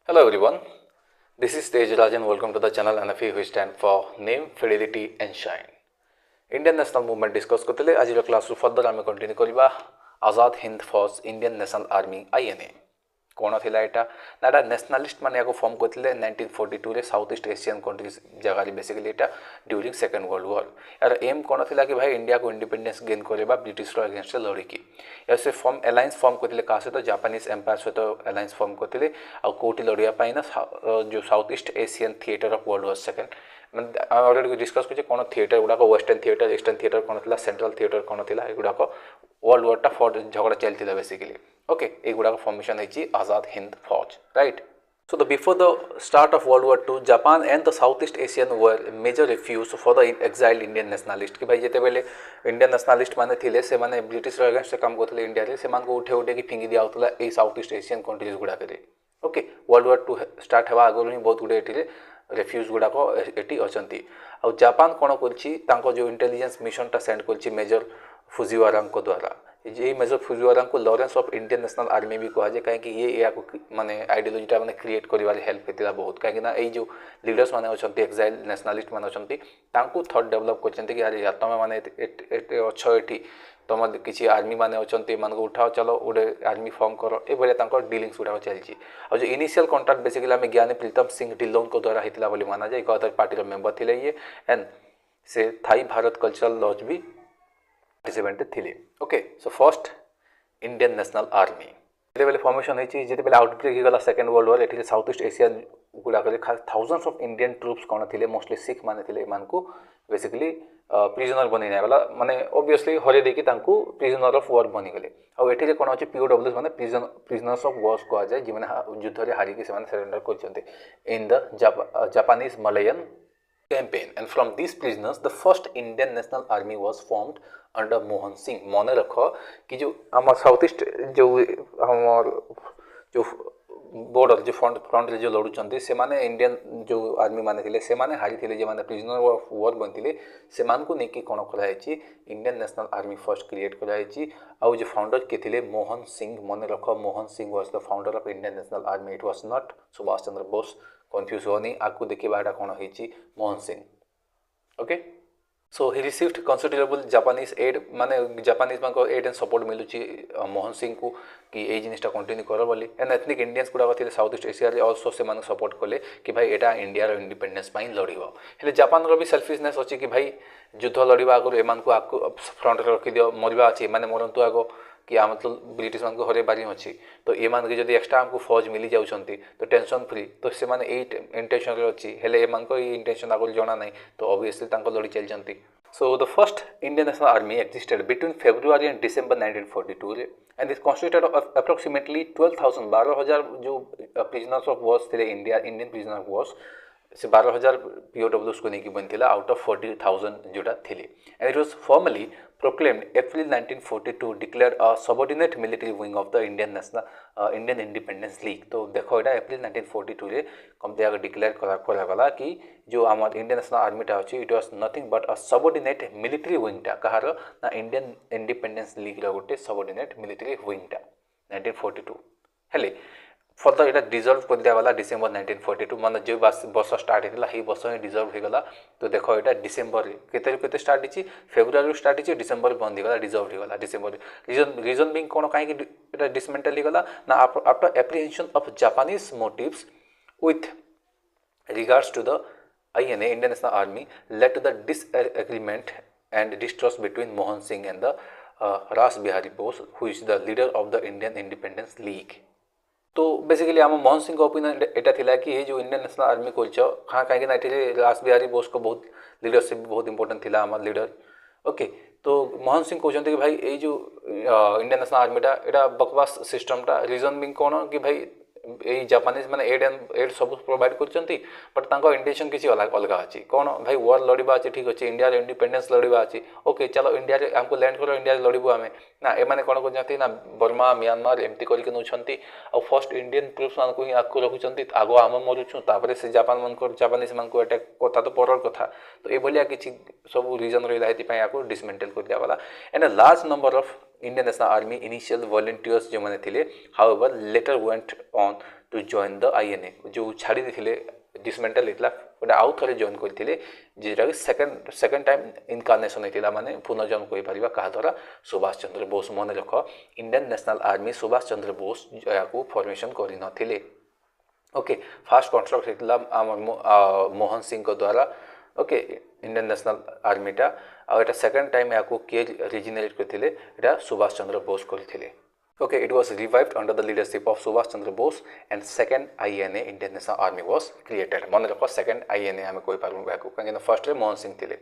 Hello everyone, this is Tej Raj and welcome to the channel NFE which stand for Name, Fidelity and Shine. Indian National Movement discuss करते आज class further आम continue करवा आजाद हिंद फौज Indian national army INA कौन थिला एटा ना एटा nationalist माने याको फॉर्म करथिले 1942 रे साउथ ईस्ट एशियन कंट्रीज जगह बेसिकली एटा ड्यूरिंग सेकंड वर्ल्ड वॉर यार एम कौन थिला कि भाई इंडिया को इंडिपेंडेंस गेन करबा ब्रिटिश रो अगेंस्ट लड़ी की या से फॉर्म अलायंस फॉर्म करथिले का से तो जापानीज एम्पायर से तो अलायंस फॉर्म करथिले आ कोटी लड़िया पाई ना जो south east Asian theatre of world war second मैं ऑलरेडी डिस्कस कर कौन थिएटर गुड़ाक वेस्टर्न थिएटर ईस्टर्न थिएटर कौन था सेंट्रल थिएटर कौन था युड़ाक वर्ल्ड वॉर टा फॉर झगड़ा चलता बेसिकली ओके युड़ाक फॉर्मेशन है आजाद हिंद फौज right. So before the start of World War II, Japan and the Southeast Asian were major refuge for the exiled Indian nationalist कि भाई जिते बेले इंडियन नेशनलिस्ट माने थिले से माने ब्रिटिश अगेंस्ट से काम करते इंडिया रे से मान को उठे उठे कि फिंगी दिया होतला ए साउथ ईस्ट एशियन कंट्रीज गुडा करे ओके वर्ल्ड वॉर 2 स्टार्ट हेबा आगु ही बहुत गुडे एटिले रेफ्यूज गुड़ाक एटी अछंती आ जापान कोन करछि तांको जो इंटेलिजेंस मिशन टा सेंड करछि मेजर फुजिवारा को द्वारा ये मेजर फुजिवारा को Lawrence of Indian national army भी कहा जाए कहीं ये या माने आइडियोलॉजीटा माने क्रिएट करिवार हेल्प हेतिला बहुत कहीं ना ए जो लीडर्स माने अछंती एक्साइल नेशनलिस्ट माने अछंती तांको थॉट डेवलप करछंती कि यार तमे माने एटे अछ एठी तुम किसी आर्मी मैंने अच्छा मान उठाओ चलो गोटे आर्मी फॉर्म कर ये डिलिंग्स गुड़ाक चलती और जो इनिशियल कॉन्ट्राक्ट बेसिकली आम ज्ञानी प्रीतम सिंह ढिल्लोन को द्वारा होता माना जाए अदर पार्टी मेंबर थे ये एंड से थाई भारत कल्चरल लॉज भी पार्टिसिपेंट थे okay. So first Indian national army जिते फॉर्मेशन होती जिते आउटब्रेक होगा सेकेंड वर्ल्ड वॉर ये साउथ ईस्ट एशिया गुड़ाक थाउजेंड्स ऑफ इंडियन ट्रुप्स कौन थे मोस्टली सिख माने थे बेसिकली प्रिजनर बनी नागला माने ऑब्वियसली हरे देकी तांको प्रिजनर ऑफ वॉर बनीगले आउ एठी कोन अछि POWs माने प्रिजनर्स ऑफ वॉर्स को जाए जिमने युद्ध रे हारी के से सरेंडर करछन्ते in the Japanese Malayan campaign and from these prisoners the first Indian national army was formed under Mohan Singh. मन रख कि जो हमार साउथ ईस्ट जो हमार जो बॉर्डर जो फ्रंट रे जो लड़ुचंती से माने इंडियन जो आर्मी माने थिले से माने हारी थिले जे माने प्रिजनर ऑफ वॉर बनथिले से मान को नेकी कोन करा है Indian national army first create करा है आउ जो फाउंडर के थिले मोहन सिंह मन रख Mohan Singh was the founder of Indian national Army it was not Subhash Chandra Bose confuse होनी आपको देखिए एटा कौन होती Mohan Singh okay. So he received considerable Japanese aid माने जापानीज मान को एड एंड सपोर्ट मिलुची मोहन सिंह को कि ये जिनिसटा कंटिन्यू कर बोली एंड एथनिक इंडियंस गुड़ाक थे south east Asia also say मान सपोर्ट कले कि भाई एटा इंडिया इंडिपेंडेंस लड़ो हेले जापान रो भी सेल्फिशनेस अच्छी कि भाई युद्ध लड़वा आगु एमान को आगु फ्रंट रखी दियो मरवा अच्छी माने मरंतु आगो कि आम मतलब ब्रिटिश मान को हरे बारी अच्छी तो ये मान के जब एक्सट्रा आमको फौज मिली जाऊँगी तो टेंशन फ्री तो से माने इंटेंशन अच्छी हेले एमान को इंटेंशन आगु जना ना तो ऑब्वियसली लड़ी चलती. So the first Indian National Army existed between February and December 1942 and is constituted of approximately 12,000 12,000 जो prisoners of war थे Indian prisoner of war से 12,000 POWs को नहीं बनी आउट ऑफ 40,000 जोटा थे and it was formally proclaimed April 1942 declared a subordinate military wing of the Indian Independence League. तो देखो ये अप्रैल 1942 रे कम दिया डिक्लेयर करा गला कि जो आम इंडियन नेशनल आर्मी टा अछि it was nothing but a subordinate military wing टा कहार ना इंडियन इंडिपेंडेंस लीग रो गोटे सबऑर्डिनेट मिलिटरी विंग टा 1942 हेले फर्दर यहाँ डिजर्व कर दिगला डिसेम्बर 1942 मान जो वर्ष स्टार्ट होता है वर्ष ही डिजर्व होगला तो देख यहाँ डिसेम्बर के स्टार्ट होती फेब्रुआरी स्टार्ट होती डिसेम्बर बंद होगा डिजर्व होगला डिसेम्बर रीजन भी कौन कहीं डिसमेंटल होगला ना after apprehension of Japanese motives with regards to the INA Indian National Army led to the disagreement and distrust between Mohan Singh and the Ras Bihari Bose who is the leader of the Indian Independence League. तो basically आम Mohan Singh opinion एटा थिला कि ये जो Indian national army खोलछ हाँ कहीं रास बिहारी बोस को बहुत लीडरशिप बहुत इंपोर्टेंट थिला आम लीडर ओके. तो मोहन सिंह कहते कि भाई ये जो इंडियन नेशनल आर्मीटा एटा बकवास सिस्टमटा रीजन भी कौन कि भाई ये जापानीज मैंने एड सब प्रोवाइड करछंती बट तांको इंटेंशन किसी अलग अच्छी कौन भाई वॉर लड़वा अच्छी ठीक अच्छे इंडिया इंडिपेंडेंस लड़वा अच्छी ओके चलो इंडिया हमको लैंड करो इंडिया लड़बू आम ना एमाने कौन करछंती ना बर्मा म्यांमार एमती करके नौछंती आ फर्स्ट इंडियन ट्रुप्स मान को ही आगको रखुछंती आगो आम मरुछु तापरे से जापान मान को जापानीज मान को अटैक कथा तो परर कथा तो ये भलिया किछि सब रीजन रहिला हेति पय आको डिसमेंटल कर दिया वाला and a large number of Indian National Army initial volunteers जो माने थिले however later went on to join the INA जो छाड़ी देथिले डिसमेंटल हेतला गोटे आउ थे जॉइन करते जोटा कि सेकेंड टाइम इनकार्नेसन होता माने पुनर्जन्म कही पारिबा कहा द्वारा सुभाष चंद्र बोस मन रख Indian national army Subhash Chandra Bose या फॉर्मेशन कर नथिले ओके फास्ट कन्स्ट्रक्ट होता मोहन सिंह द्वारा ओके इंडियन नेशनल आर्मीटा आटा सेकेंड टाइम या किए रिजिनेट करते सुभाष चंद्र बोस करते okay it was revived under the leadership of Subhash Chandra Bose and second INA Indian national army was created मन रख सेकेंड आईएनए आम कही पार्बू या कहीं फर्स्ट मोहन सिंह थे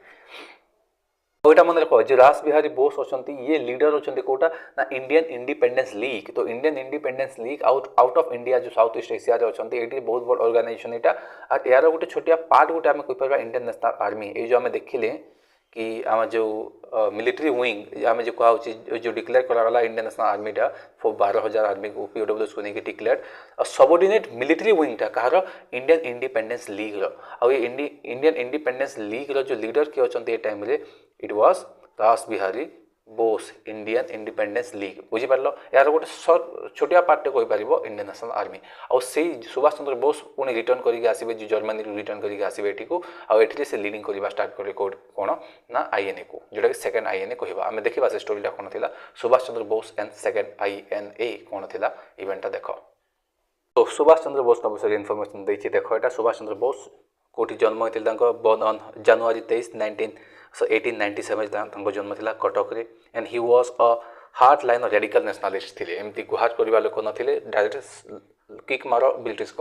वहीटा मन रख जो रास बिहारी बोस अच्छा ये लीडर अच्छा कौटा ना इंडियन इंडिपेंडेंस लीग तो Indian independence league out of India जो साउथ ईस्ट एशिया अच्छा ये बहुत बड़ ऑर्गेनाइजेशन यहाँ और यार गोटे छोटिया पार्ट गोटे आम कहीपर इंडियन नेशनल आर्मी ये जो आम देखिले कि आम जो मिलिट्री विंग आम जो कहे जो डिक्लेयर कराला इंडियन नेशनल आर्मीटा 12,000 आर्मी को पीओडब्ल्यूएस को नहीं डिक्लेयर और सबोर्डिनेट मिलिट्री विंगटा कहार Indian independence League Indian independence League जो लीडर किए अच्छा ये time it was Rash Behari Bose Indian independence League बुझीपार यार गोटे छोटिया पार्टे कहीपर इंडियन नेशनल आर्मी और से सुभाष चंद्र बोस पुणी रिटर्न करके आसवे जो जर्मनी रिटर्न करके आसवे ये को ये से लीडिंग करवा स्टार्ट करेंगे कौन ना आईएनए को जोटा कि सेकेंड आईएनए कहवा आम देखा से स्टोरीटा कौन थी Subhash Chandra Bose and second INA कौन थी इवेंटा देख तो सुभाष चंद्र बोस विषय इनफर्मेशन देती देख यहाँ सुभाष चंद्र बोस कौटी जन्म होता बर्न ऑन जनवरी 1897 जन्म था Cuttack and he was a heart line radical nationalist थे एमती गुहार करवा लोक नाते डायरेक्ट किक मार ब्रिटिश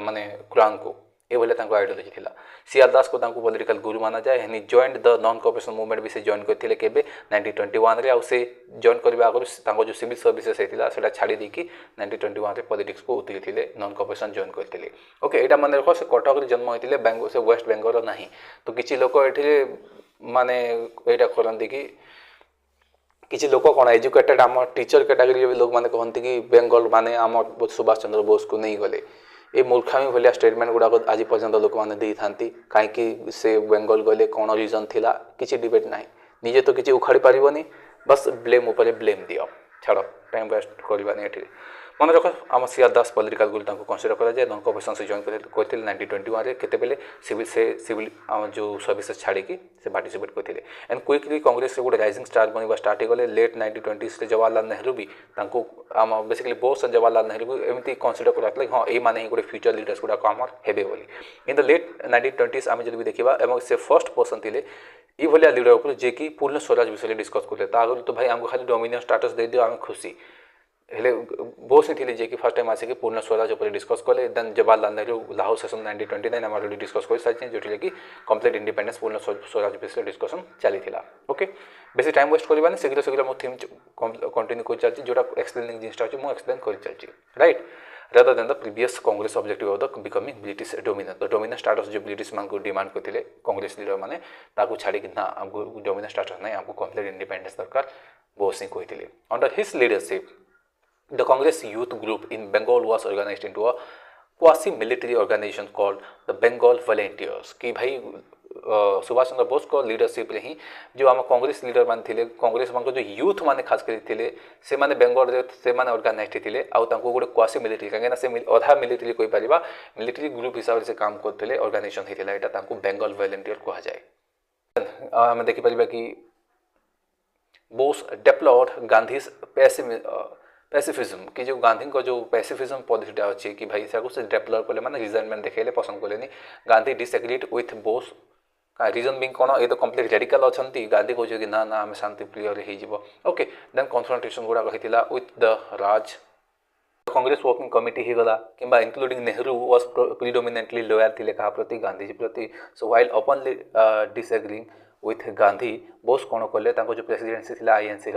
माने क्राउन को ये आइडियोलोजी थी सीआर दास को पॉलिटिकल गुरु माना जाए and joined the non cooperation movement भी से जॉइन करते केबे 1921 आउ से जॉइन करने आगु जो सिविल सर्विसेस होता है छाड़ी देकी 1921 पॉलिटिक्स को उतरी नॉन कोऑपरेशन जॉइन करते ओके यहाँ मन रख से कटक जन्म होते बेंगल से वेस्ट बेंगल ना तो किसी लोक ये माने यहाँ करती कि किसी लोक कौन एजुकेटेड आम टीचर कैटेगरी लोक मैंने कहते कि बेंगल माने आम सुभाष चंद्र बोस को नहीं गले ये मूर्खामी भाया स्टेटमेंट गुड़ाक आज पर्यटन लोक मैंने दे था कहीं से बेंगल गले कौन रिजन थिला किसी डिबेट ना निजे तो किसी उखाड़ी पारनी बस ब्लेम उपर ब्लेम दियो छाड़ टाइम वेस्ट करवानी ये मन रख आम सीआर दास पॉलिटिकल गुरु कनसीडर कराए नॉन कोऑपरेशन से जॉइन करते 1921 केते सिविल आम जो सर्विसेस छाड़ी से पार्टिसिपेट करते एंड क्विकली कांग्रेस गोटे राइजिंग स्टार बनवा स्टार्ट होगले लेट 1920 जवाहरलाल नेहरू भी आम बेसिकली बोस एंड जवाहरलाल नेहरू भी एमती कनसीडर कराते हाँ ये माने गोटे फ्यूचर लिडर्स गुड़ाक आम हेबे बोली इन द लेट 1920 आम जब भी देखा से फर्स्ट पर्सन थे ये भाया लिडर उपर जे कि पूर्ण स्वराज विषय डिस्कस करते आगे तो भाई आमको खाली डोमिनियन स्टाटस दे दियो आम खुशी हेले बोस ही थी जे कि फर्स्ट टाइम आसिक पूर्ण स्वराज उपर डिस्कस कले देन जवाहरलाल नेहरू लाहौर सेशन 1929 आम अलरेडी डिस्कस कर सारी जो कि कंप्लीट इंडिपेंडेंस पूर्ण स्वराज विषय डिस्कसन चली ओके बेसी टाइम वेस्ट करवानी शीघ्र शीघ्र मो थीम कंटिन्यू कर चलती जोटा एक्सप्लेनिंग जिनटा अच्छे मुझे एक्सप्लेन कर चलती right rather than the previous Congress objective of the becoming British dominant the dominant status जो ब्रिटिश मान को डिमांड करते कांग्रेस लीडर मैंने ताकू छाड़ी ना आमको डोमिनेंट स्टाटस नहीं आमको कंप्लीट इंडिपेंडेंस दरकार बोस सिंह कहते under his leadership the Congress youth group in Bengal was organized into a quasi-military organization called the Bengal Volunteers कि भाई सुभाष चंद्र बोस को लीडरशिप ही जो आम कांग्रेस लीडर मान थे कांग्रेस मान जो यूथ माने खास करते से माने बेंगल से माने ऑर्गेनाइज्ड थे गोटे क्वासी मिलिट्री कहीं से अधा मिलिट्री कही पार मिलिट्री ग्रुप हिसाब से काम करते ऑर्गेनाइजेशन होता यहाँ बेंगल वॉलंटियर कहुए आम देखिपर कि बोस डेप्लॉर्ड गांधीज पैसिफिज्म कि जो गांधी को जो पैसिफिज्म पॉलिसीटा अच्छी कि भाई से डेप्लर कले माने रिजनमेंट देखेले पसंद कले Gandhi disagreed with Bose reason being कौन ये तो कंप्लीट रेडिकल अच्छा गांधी कहे कि ना ना आम शांति प्रिय हो ओके देन कन्फ्रंटेशन गुड़ाक होता with the Raj Congress working committee ही गला कि including Nehru was predominantly loyal थे क्या प्रति गांधी प्रति so while openly disagreeing with Gandhi Bose कौन कले जो प्रेसिडेंसी थी आईएनसी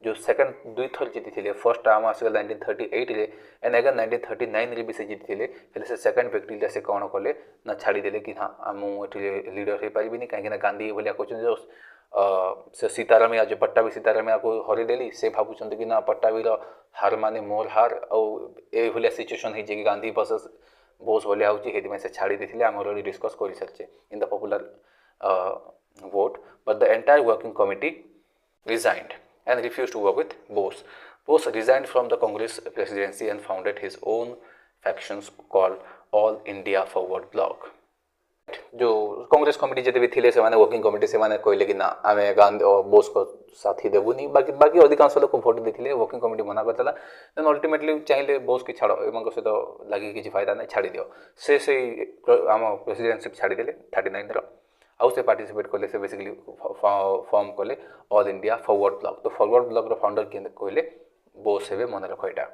जो सेकंड दुई थर जीति थे फर्स्ट टर्म आसगल 1938 रे एंड अगेन 1939 रे भी से जीति थे से सेकंड विक्ट्री से कौन कले ना छाड़ीदे कि हाँ मुझे लीडर हो पारि कहीं गांधी भाया कहते जो से सीताराम आज पट्टाभी सीताराम को हरदेली से भावुं कि ना पट्टाभीर हार माने मोर हार आउ सिचुएसन है कि गांधी वर्सेस बोस भाया हो से छाड़ी देते आम अलरेडी डिस्कस कर सारी in the popular vote but the entire working committee resigned and refused to work with Bose. Bose resigned from the Congress presidency and founded his own factions called All India Forward Bloc. जो Congress committee जिते भी थिले से माने working committee से माने कहले कि ना आमे गांधी और बोस को साथी देबुनी बाकी बाकी अधिकांश लोग वोट देथिले वर्किंग कमिटी मना करतला देन अल्टीमेटली चाहिले बोस की छाड़ो एमन को सहित लागी किछि फायदा नै छाड़ी दियो से आम प्रेसिडेंटशिप छाड़ी देले 39 रो आउ से पार्टिसिपेट करले से बेसिकली फॉर्म करले ऑल इंडिया फॉरवर्ड ब्लॉक तो फॉरवर्ड ब्लॉक रो फाउंडर के कहले बोस हेबे मन रखो एटा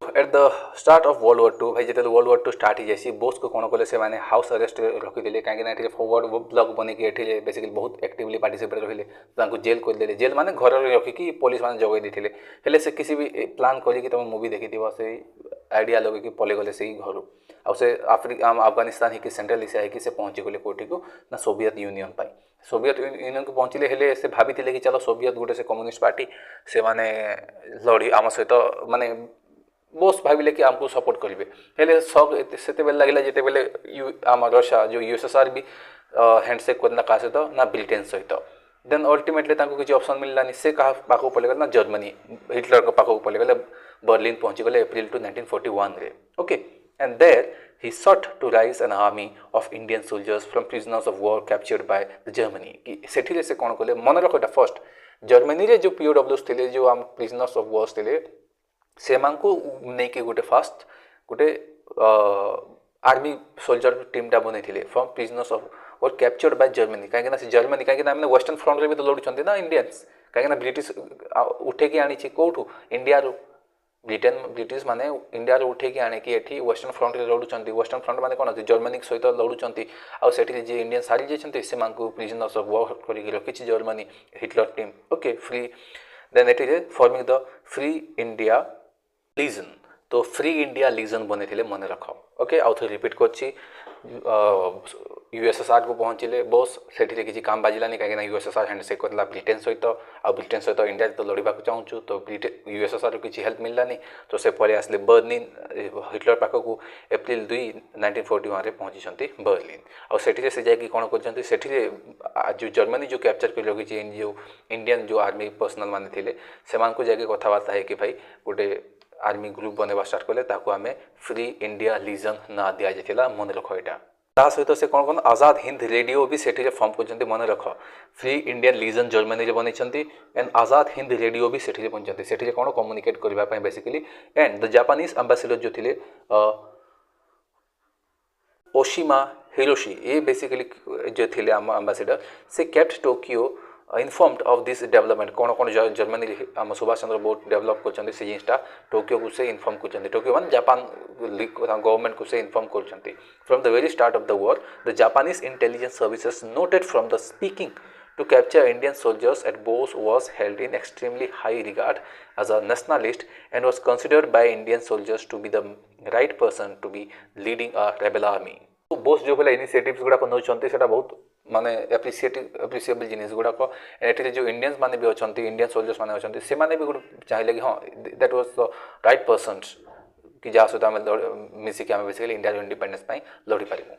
at the start of world war 2 भाई जिते वर्ल्ड वॉर 2 स्टार्ट हो जाए बोस को कौन कले से माने हाउस अरेस्ट रखिदे कहीं फॉरवर्ड ब्लॉक बनिक ये बेसिकली बहुत एक्टिवली पार्टिसिपेट रहिले जेल करदे जेल माने घर रखिकी पुलिस मैंने जगह देते हेले से किसी भी प्लान करी तुम मूवी देखी से आइडिया लगे पले गले से घर आउ से अफगानिस्तान ही सेंट्रल एशिया ही से पहुँची गले कोटी को ना सोवियत यूनियन पाई सोवियत यूनियन को पहुँचले हेले से भाभी कि चलो सोवियत गोटे से कम्युनिस्ट पार्टी से माने लड़ी आम सहित माने बोस भाविले कि आमको सपोर्ट करेंगे हेले सब से लगे जिते आम रशिया जो यूएसएसआर भी हैंडसेक करना क्या सहित ना ब्रिटेन सहित देन अल्टीमेटली किसी ऑप्शन मिललानी से क्या पाखक पलि ना जर्मनी हिटलर को पाखक पलि गले बर्लिन पहुँची गले एप्रिल 2 1941 रे okay and there he sought to raise an army of Indian soldiers from prisoners of war captured by the Germany कि सेठी से कौन कले मन रखो फर्स्ट जर्मनी रे जो POWs थे जो आम प्रिजनर्स ऑफ वॉर्स थे से नहीं कि गोटे फास्ट गोटे आर्मी सोल्जर टीमटा बन फ्रॉम प्रिजनर्स ऑफ और कैप्चर्ड बाय जर्मनी कहीं जर्मनी कहीं वेस्टर्न फ्रंट रे भी तो लड़ुंट ना इंडियंस कहीं ब्रिटिश उठेकी आनी कौटू इंडिया ब्रिटिश माने इंडिया उठेकी आनिकी एठी वेस्टर्न फ्रंट रे लड़ुंट वेस्टर्न फ्रंट माने कौन जर्मनी सहित लड़ुंट आठी जी इंडियन सारी जाइए से प्रिजनर्स ऑफ वॉर करके रखी Germany Hitler team okay free then eighty forming the free India legion तो फ्री इंडिया लीजन बने मन रख ओके आउ थे रिपीट कर यूएसएसआर को पहुँचले बोस से किसी काम बाजिलानी कहीं यूएसएसआर हैंडसेक करला ब्रिटेन सहित आ ब्रिटेन सहित इंडिया तो लड़ाक चाहूँ तो यूएसएसआर किसी हेल्प मिललानी तो से पलि आसले बर्लिन हिटलर पाखक एप्रिल 2 1941 रे पहुँची बर्लिन और सेठी से जाकि कौन कर जो जर्मनी जो कैप्चर कर रखी जो इंडियन जो आर्मी पर्सनल माने थे से जाकि कथबार्ता है कि भाई गोटे आर्मी ग्रुप बनवा स्टार्ट कले ताको आमे फ्री इंडिया लीजन ना दिया जाइला मन रख यहाँ सहित से कौन कौन आजाद हिंद रेडियो भी से फॉर्म कर मन रख फ्री इंडियन लीजन जर्मनी रे बनई एंड आजाद हिंद रेडियो भी से बनते से कौन कम्युनिकेट करने basically and the Japanese ambassador जो थे ओशिमा हिरोशी ये बेसिकली जो थे एम्बेसडर से kept Tokyo informed of this development कौन कौन जर्मनी आम सुभाष चंद्र बोस डेवलप कर जिनटा टोक्यो को से इनफॉर्म कर टोक्यो मान जापान गवर्नमेंट को से इनफॉर्म कर from the very start of the war the Japanese intelligence services noted from the speaking to capture Indian soldiers at Bose was held in extremely high regard as a nationalist and was considered by Indian soldiers to be the right person to be leading a rebel army. तो बोस जो भाई initiatives गुड़ाक नौकरी से बहुत माने appreciable जिनिस गुड़ाक eighty जो Indians माने भी अच्छा इंडियन सोल्जर्स माने अच्छा से माने भी गोटे चाहिए कि हाँ that was the right person कि जहाँ सहित आम मिसिक आम बेसिकली इंडिया इंडिपेंडेंस लड़ी पारू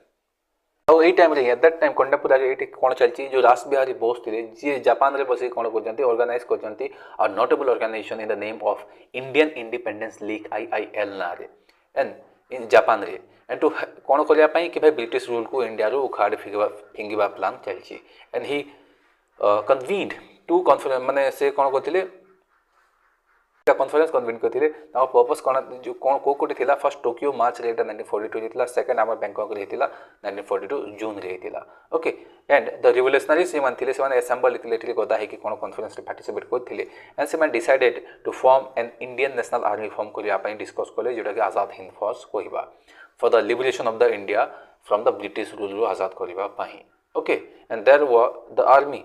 और यही time at that time contemporary ये कौन चलती जो रास बिहारी बोस थे जी जापान रे बस कौन कर ऑर्गेनाइज कर notable organization in the name of Indian independence league IIL ना एंड इन जापान रे एंड टू कौन करने कि भाई ब्रिटिश रूल को इंडिया रू उखाड़ फिंगा प्लान चलती and he convened to conference माने से कौन करते कॉन्फ्रेंस कन्वीन करते पर्पस कौन जो कौन कोटे थी फर्स्ट टोक्यो मार्च रे 1942 होता सेकेंड आम बैंकॉक रे 1942 जून रे होता ओके एंड द रिवोल्यूशनरी से एसेम्बल होते गदा है कि कौन कॉन्फ्रेंस रे पार्टिसिपेट करते एंड से decided to form an Indian national Army form करने डिस्कस कले जोटा कि आजाद हिंद फोर्स कहवा for the liberation of the India from the British rule आजाद करने okay and there was the army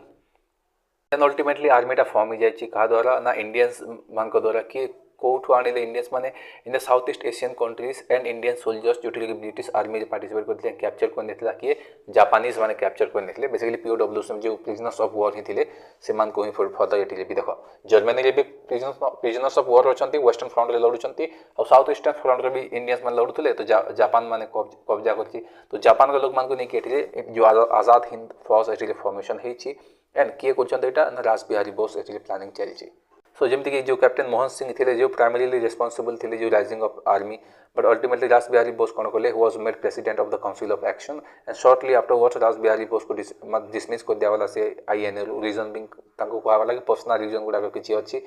then ultimately आर्मीटा फॉर्म हो जाए क्या द्वारा ना इंडियंस मान द्वारा किए कौटू आने इंडियंस माने in the south east Asian countries and Indian soldiers जो ब्रिटिश आर्मी पार्टिसिपेट करते कैप्चर करने किए जापानीज माने कैप्चर करने बेसिकली POWs जो प्रिजनर्स ऑफ वॉर ही थे से ही फर्दर ये भी देख जर्मनी रे भी प्रिजनर्स ऑफ वॉर अच्छा वेस्टर्न फ्रंट रे लड़ुंट और साउथ ईस्टर्न फ्रंट रे भी इंडियंस मैंने लड़ुले तो जापान माने कब्जा कर तो जापान के लोक मान नहीं जो आजाद हिंद फौज ये फॉर्मेशन होती एंड किए कर रास बिहारी बोस ये प्लानिंग चलती सो जमती कि जो कैप्टन मोहन सिंह थे जो प्राइमरीली रेस्पॉन्सिबल थे जो rising of army but ultimately रास बिहारी बोस कौन कले who was made president of the council of action and shortly afterwards रास बिहारी बोस को डिसमिस कर दियागला से आईएनए रीजन भी कहला कि पर्सनल रीजन गुड़ाक किसी अच्छी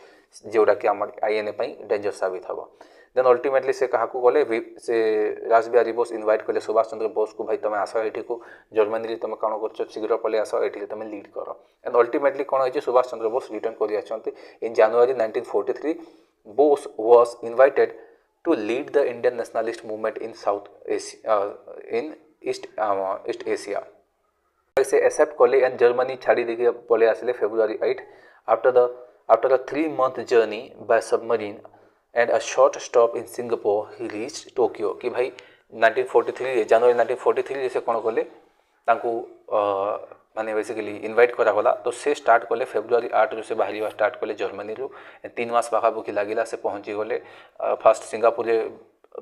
जोटा कि आम आईएनए डेंजर साबित हम देन अल्टीमेटली से क्या गले से रास बिहारी बोस इनवाइट कले सुभाष चंद्र बोस को भाई तुम आस ये जर्मनी तुम कौन कर शीघ्र पलि आस ये तुम लीड कर एंड अल्टीमेटली कौन हो सुभाष चंद्र बोस रिटर्न कर इन January 1943 Bose was invited to lead the Indian nationalist movement in South Asia in East Asia से एक्सेप्ट कले एंड जर्मनी छाड़ी देके पले आसिले February 8 after a 3-month journey by submarine and a short stop in Singapore he reached Tokyo कि भाई 1943 जनवरी 1943 जैसे कौन कले माने बेसिकली इनवाइट करागला तो से स्टार्ट कले February 8 रू से बाहर स्टार्ट कले जर्मनी रू 3 मास पाखापाखि लगिला से पहुँची गले फर्स्ट सिंगापुर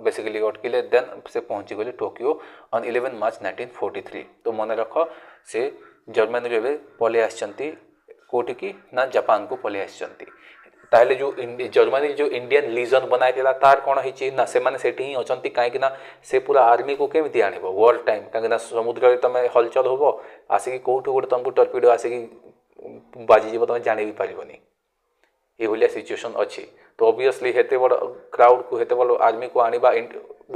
बेसिकली अटकिले देन से पहुँची गले टोकियो ऑन 11 मार्च 1943 तो मन रख से जर्मनी रे पले आछंती कोठी की ना जापान को पले आछंती ताहले जो जर्मनी जो इंडियन लीजन बनाइला तार कौन होइछि ना से माने सेठी ही अछंती काहे ना से पूरा आर्मी को केमिति आनिबो वर्ल्ड टाइम काहे ना समुद्र रे तमे हलचल होबो आसिकी कोठो गोटे तुमको टर्पिडो आसिकी बाजी जीव तुम जानि भी पारिबनी ये भलिया सिचुएशन अच्छी तो ऑब्वियसली हेते बड़ क्राउड को हेते बड़ आर्मी को आनिबा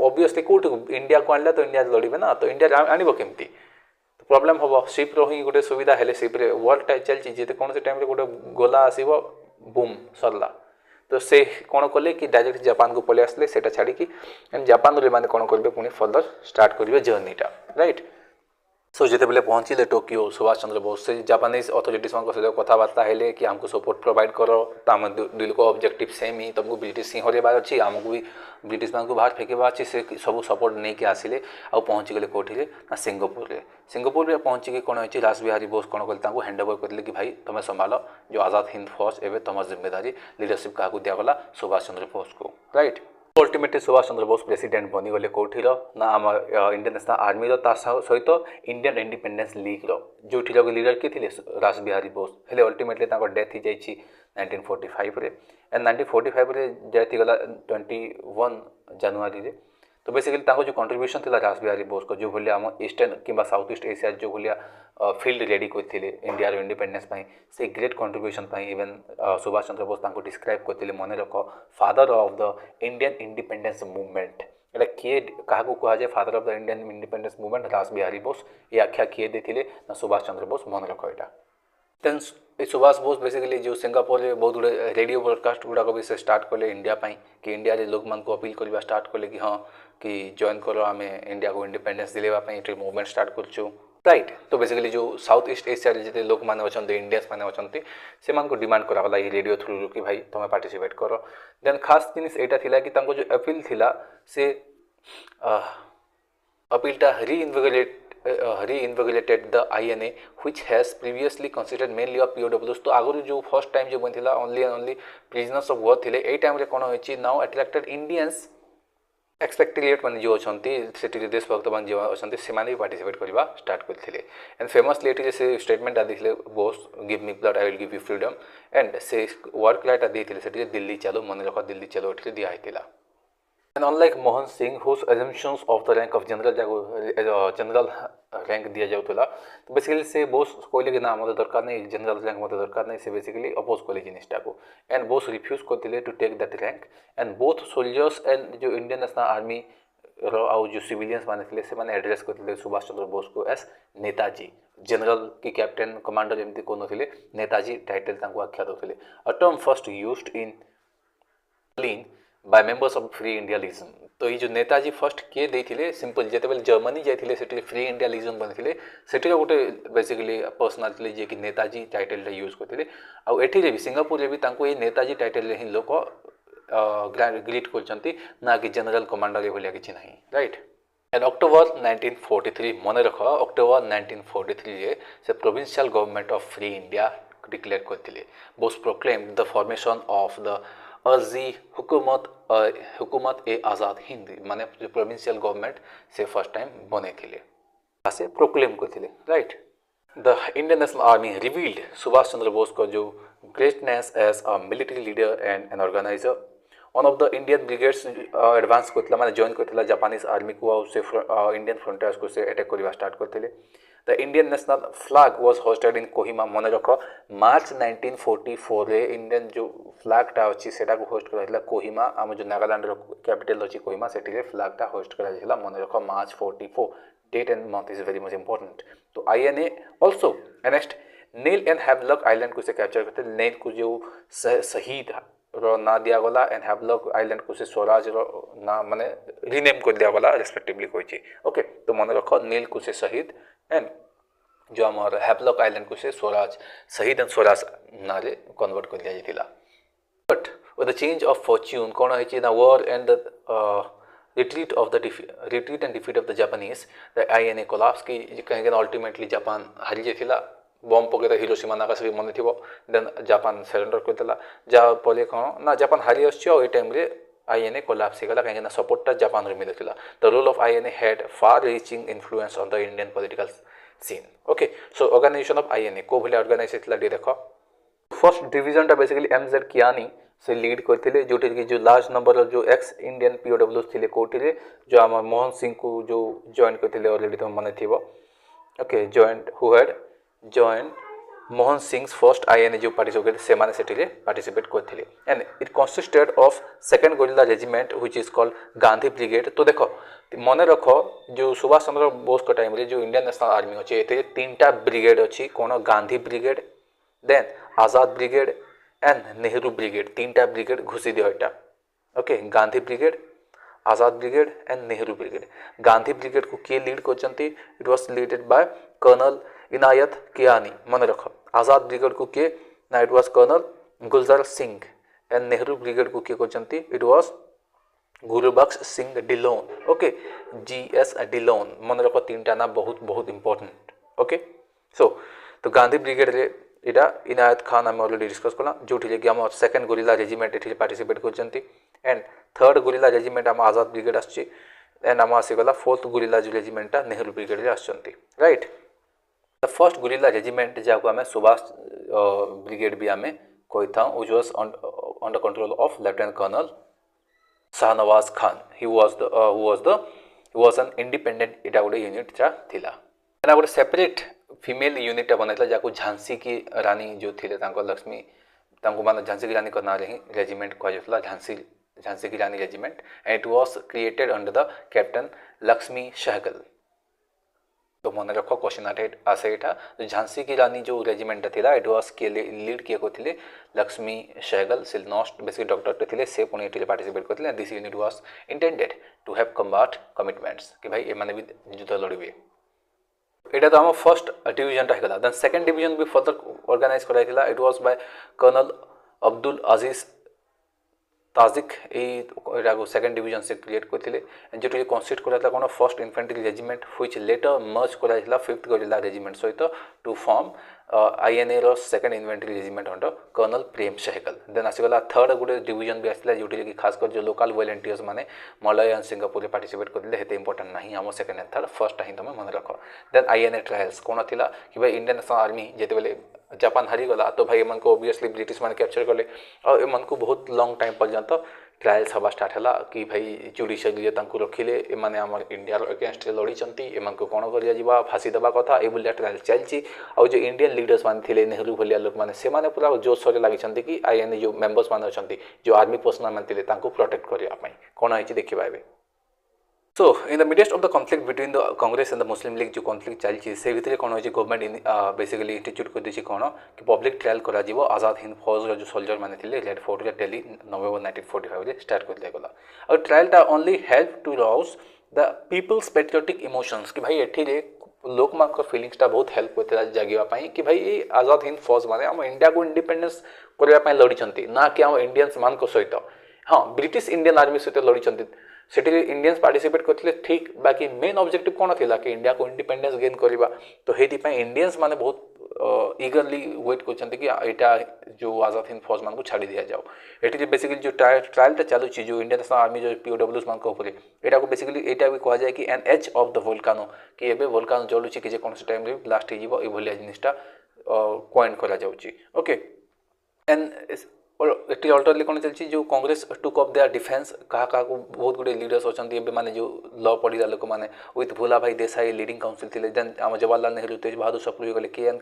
ऑब्वियसली कोठो इंडिया को आनला तो इंडिया लड़िबे ना तो इंडिया आनिबो केमिति तो प्रॉब्लम होबो शिप रो ही गोटे सुविधा हेले शिप रे वर्ल्ड टाइम चलछि जेते कोन से टाइम रे गोटे गोला आसीबो बूम सरला तो से कौन कले कि डायरेक्ट जापान को पलि आसले सेटा छाड़ी कि जापान रे माने कौन करबे पुनी फर्दर स्टार्ट करिवे जर्नीटा राइट सो जिते बेले पहुँचले टोकियो सुभाष चंद्र बोस से जापानीज अथॉरिटीज मान सहित कथबार्ता हेले कि आमको सपोर्ट प्रोवाइड करो तो आम दिल को ऑब्जेक्टिव सेम ही तुमको ब्रिटिश ही हरेबार अच्छी आमको भी ब्रिटिश मान को बाहर फेंकवा अच्छी से सब सपोर्ट नहीं कि आसिले आ पहुँची गले कौटी ना सिंगापुर में पहुँचिकी कौन हो रास बिहारी बोस कौन कले हैंड ओवर करते कि भाई तुम संभाल जो आजाद हिंद फौज एवं तुम जिम्मेदारी लीडरशिप क्या दिगला सुभाष चंद्र बोस को right ultimately Subhash Chandra Bose president बनीगले कौटिर ना आम इंडियन नेशनल आर्मी सहित इंडियन इंडिपेंडेंस लीग जो लीडर किए थे रास बिहारी बोस हेले अल्टीमेटली डेथ ही जाइए 1945 रे एंड 1945 रे डेथ गला 21 जनवरी रे तो बेसिकली जो कंट्रीब्यूशन थी रास बिहारी बोस को जो भाया आम ईस्टर्न कि साउथ ईस्ट एशिया जो भाया फील्ड रेडी करते इंडिया इंडिपेंडेंस से great contribution even Subhash Chandra Bose describe करते मन रख father of the Indian independence movement एटा किए क्या कहुए father of the Indian independence movement Rash Behari Bose ये आख्या किए देते ना सुभाष चंद्र बोस मन रख यहाँ देन सुभाष बोस बेसिकली जो सिंगापुर में बहुत गुड़े रेडियो ब्रॉडकास्ट गुड़ाक भी से स्टार्ट कले इंडिया कि इंडिया रे लोक मान को अपील करवा स्टार्ट कले कि हाँ कि जॉइन करो आम इंडिया को इंडिपेंडेंस दिलेवाई मूवमेंट स्टार्ट करछु राइट तो बेसिकली जो साउथ ईस्ट एशिया जिते लोक मैंने अच्छा इंडियंस मैंने अच्छा से डिमांड कराला ये रेडियो थ्रू कि भाई तुम पार्टिसिपेट कर देन खास जिनिस यहाँ थिला कि जो अपील थिला से अपीलटा reinvigorated the INA which has previously considered mainly of POWs तो आगुरी जो फर्स्ट टाइम जो बनथिला only and only prisoners of war थिले ए टाइम रे कोन होइछि नाउ अट्रैक्टेड इंडियंस एक्सपेक्टेरिएट माने जो अछंती सेठी देशभक्त मान जो अछंती से माने पार्टिसिपेट करबा स्टार्ट करथिले एंड फेमसली एठी से स्टेटमेंट आ दिखले Bose give me blood I will give you freedom and से वर्क लाइट आ देथिले सेठी दिल्ली चलो मन रख दिल्ली चलो एठी दिया आइतिला and unlike Mohan Singh whose assumptions of the rank of general rank दिया जाऊला तो बेसिकली से बोस कहले कि ना मत दरकार नहीं जनरल रैंक मत दरकार नहीं से बेसिकली अपोज कले जिनिसटा को एंड बोस रिफ्यूज करते to take that rank and both soldiers and जो इंडियन नेशनल आर्मी रो जो सिविलियंस माने थे से माने एड्रेस करते सुभाष चंद्र बोस को एस नेताजी जनरल की कैप्टेन कमांडर एमती कौन थे नेताजी टाइटल आख्या दौले a term first used in by members of free India legion तो ये जो नेताजी फर्स्ट किए देते सिंपल जिते बेले जर्मनी जाइए से फ्री इंडिया लीजन बनते से गोटे बेसिकली पर्सनालीटी जे कि नेताजी टाइटल यूज करते आठी भी सिंगापुर भी ये नेताजी टाइटल ही लोक ग्रीट कर ना कि जनरल कमांडर ये भाया कि ना राइट एंड अक्टोबर 1943 मन रख अक्टोबर 1943 से provincial government of free India declare करते Bose proclaim the formation of the Arzi Hukumat e Azad Hind माने जो प्रोविंशियल गवर्नमेंट से फर्स्ट टाइम बने थे से प्रोक्लेम करते right the Indian national Army revealed Subhash Chandra Bose को जो greatness as a military leader and an organiser one of the Indian brigades advance करथिला माने जॉइन करथिला जापानीज आर्मी को और से इंडियन फ्रंटियर्स को से अटैक करबा स्टार्ट करथिले the Indian national flag was hosted इन कोहिमा मन रख मार्च 1944 रे इंडियन जो फ्लैग टा अछि सेटा को होस्ट कराइला कोहिमा हम जो नागालैंड रो कैपिटल अछि कोहिमा सेठी रे फ्लैग टा होस्ट कराइला मन रख March 44 date and month is very much important तो INA also next Neil and Havelock Island को से कैप्चर करते नील को जो शहीद रो ना दिया गला एंड हैवलॉक आइलैंड को से स्वराज रो ना माने रीनेम कर दिया गला रेस्पेक्टिवली कोइची ओके तो मन रख नील को से शहीद एंड जो आमर हैवलॉक आइलैंड को से स्वराज शहीद एंड स्वराज ना रे कन्वर्ट कर दिया जाइतिला but with the change of fortune कोन होइची the war and the retreat and defeat of the Japanese the INA collapse की कहीं अल्टीमेटली जापान हारी जाइतिला बम पकेता हिरोशिमा नागासाकी मन थिबो देन जापान सरेंडर करदेला जा पले कोन ना जापान हारी आछियो ओइ टाइम रे आईएनए कोलैप्स हेगला कहीं ना सपोर्ट जापान रे मिलथिला the role of INA had far reaching influence on the Indian political scene okay so organisation of INA को भले ऑर्गेनाइज हेतला डी देखो फर्स्ट डिवीजन टा बेसिकली एमजेड कियानी से लीड करते जो कि जो लार्ज नंबर जो एक्स इंडियन पीओडब्ल्यूज थे कोटे जो आम मोहन सिंह को जो जॉइन करते ऑलरेडी तुम मन थी okay joint who had join Mohan Singh first INA जो पार्टिसिपेट से माने सेठी पार्टिसिपेट करते and it consisted of second gorilla regiment which is called Gandhi brigade तो देखो मन रख जो सुभाष चंद्र बोस का टाइम रे जो इंडियन नेशनल आर्मी अच्छे ये तीनटा ब्रिगेड अच्छी कौन Gandhi brigade then Azad brigade and Nehru brigade तीनटा ब्रिगेड घुसी दिया एटा okay Gandhi brigade Azad brigade and Nehru brigade Gandhi brigade को किए लीड करचंती it was leaded by colonel Inayat Kiani मन रख आजाद ब्रिगेड को किए ना it was colonel Gulzar Singh and Nehru brigade को किए करचंती it was Gurbaksh Singh Dhillon okay GS Dhillon मन रख तीनटा ना बहुत बहुत इंपोर्टेंट ओके सो तो गांधी ब्रिगेड रे इटा इनायत खान आम अलरेडी डिस्कस कला जो कि आम सेकेंड गोरिल्ला रेजिमेंट ये पार्टिसिपेट करछंती एंड थर्ड गोरिल्ला रेजिमेंट आम आजाद ब्रिगेड आछी एंड आम आसीगला फोर्थ गोरिल्ला जो रेजिमेंट नेहरू ब्रिगेड रे आछंती right the first guerrilla regiment जाको आम सुभाष ब्रिगेड भी आम कहिथा which was under control of lieutenant colonel Shahnawaz Khan he was an independent इटा गोटे यूनिट चा थिला एना गोटे सेपरेट फीमेल यूनिट बनाइला जाको झांसी की रानी जो थे लक्ष्मी मान झांसी की रानी का ना ही रेजिमेंट कहुला झांसी की Rani regiment and it was created under the captain Lakshmi Sahgal तो मन रख क्वेश्चन आसे एटा झांसी की रानी जो रेजिमेंट थिला इट वाज के लीड किए करथिले लक्ष्मी सहगल से नॉस्ट बेसिक डॉक्टर थे से पुणी ये पार्टिसिपेट करथिले this unit was intended to have combat commitments कि भाई एमाने भी युद्ध लड़िबे एटा तो आम फर्स्ट डिवीजन टाइगला देन सेकंड डिवीजन भी फर्दर ऑर्गेनाइज कराइला it was by colonel Abdul Aziz Tajik एटा को सेकंड डिवीजन से क्रिएट करथिले जो कि कंसिस्ट कराइला कोन first infantry regiment which later merge कराइला फिफ्थ गोरिल्ला रेजिमेंट सहित टू फॉर्म आईएनए रो second infantry regiment under colonel Prem Sehgal then आसीगला third गोटे डिवीजन भी आसला जो कि खास कर जो लोकल वॉलंटियर्स माने मलय एंड सिंगापुर पार्टिसिपेट करथिले हेते इंपोर्टेंट नहीं आम सेकंड एंड थर्ड फर्स्ट ही तुम मन रख देन आईएनए ट्रायल्स कोन थिला कि भाई इंडियन नेशनल आर्मी जेते बेले जापान हारी गला तो भाई एमन को ऑब्वियसली ब्रिटिश मान कैप्चर कले और एमन को बहुत लॉन्ग टाइम पर्यंत ट्रायल्स हवा स्टार्ट है कि भाई जुडिशियरी रखिले एमाने आम इंडिया अगेंस्ट लड़ी एम को कौन कर फाँसी देवा कथा ये ट्रायल चलती आउ जो इंडियन लीडर्स मान थे नेहरू भलिया लोक मैंने से पूरा जोशरे लगी कि आईएनए जो मेंबर्स मान अच्छा जो आर्मी पर्सनल मान थे प्रोटेक्ट करने कौन है देखा ए so in the midst of the conflict between the Congress and the Muslim League जो कॉन्फ्लिक्ट चलती से भितर कौन हो गवर्नमेंट बेसिकली इंस्टीट्यूट कर दी कौन कि पब्लिक ट्रायल करा आजाद हिंद फौज जो सोल्जर मैंने Red Fort Delhi November 1945 start कर दिया गला और ट्रायलटा only help to rouse the people's patriotic emotions कि भाई एठी लोक मान फिलिंग्सटा बहुत हेल्प करते जगवाई कि भाई आजाद हिंद फौज मैंने आम इंडिया को इंडिपेंडेंस करने लड़ी ना कि आम इंडियंस मान सहित हाँ ब्रिटिश इंडियन आर्मी सहित लड़ी से इंडियंस पार्टिसिपेट करते ठीक बाकी मेन ऑब्जेक्टिव कौन थी कि इंडिया को इंडिपेंडेंस गेन करवा तो ये इंडियंस माने बहुत इगरली वेट करछन्ते कि एटा जो आजाद हिंद फौज मान को छाड़ी दिया जाओ। एठी बेसिकली जो ट्रायलटा चलुछि जो इंडियन नेशनल आर्मी जो पीओडब्ल्यूज मान को ऊपर एटा को बेसिकली एटा भी कहा जाए कि एन एज ऑफ द वोल्कानो कि एबे वोल्कानो जलुछि कि जे कोनसे टाइम रे ब्लास्ट हे जीवो ए भलिया जिनिसटा कॉइन करा जाउछि। ओके एंड और एटी अल्टरली कोन चलछि जो Congress took of their defence कहा को बहुत गुडे लीडर्स अछन्ती एबे माने जो लॉ पढिला लोक माने विथ भोला भाई देसाई लीडिंग काउंसिल थिले देन आम जवाहरलाल नेहरू तेज बहादुर सप्रू गले के एन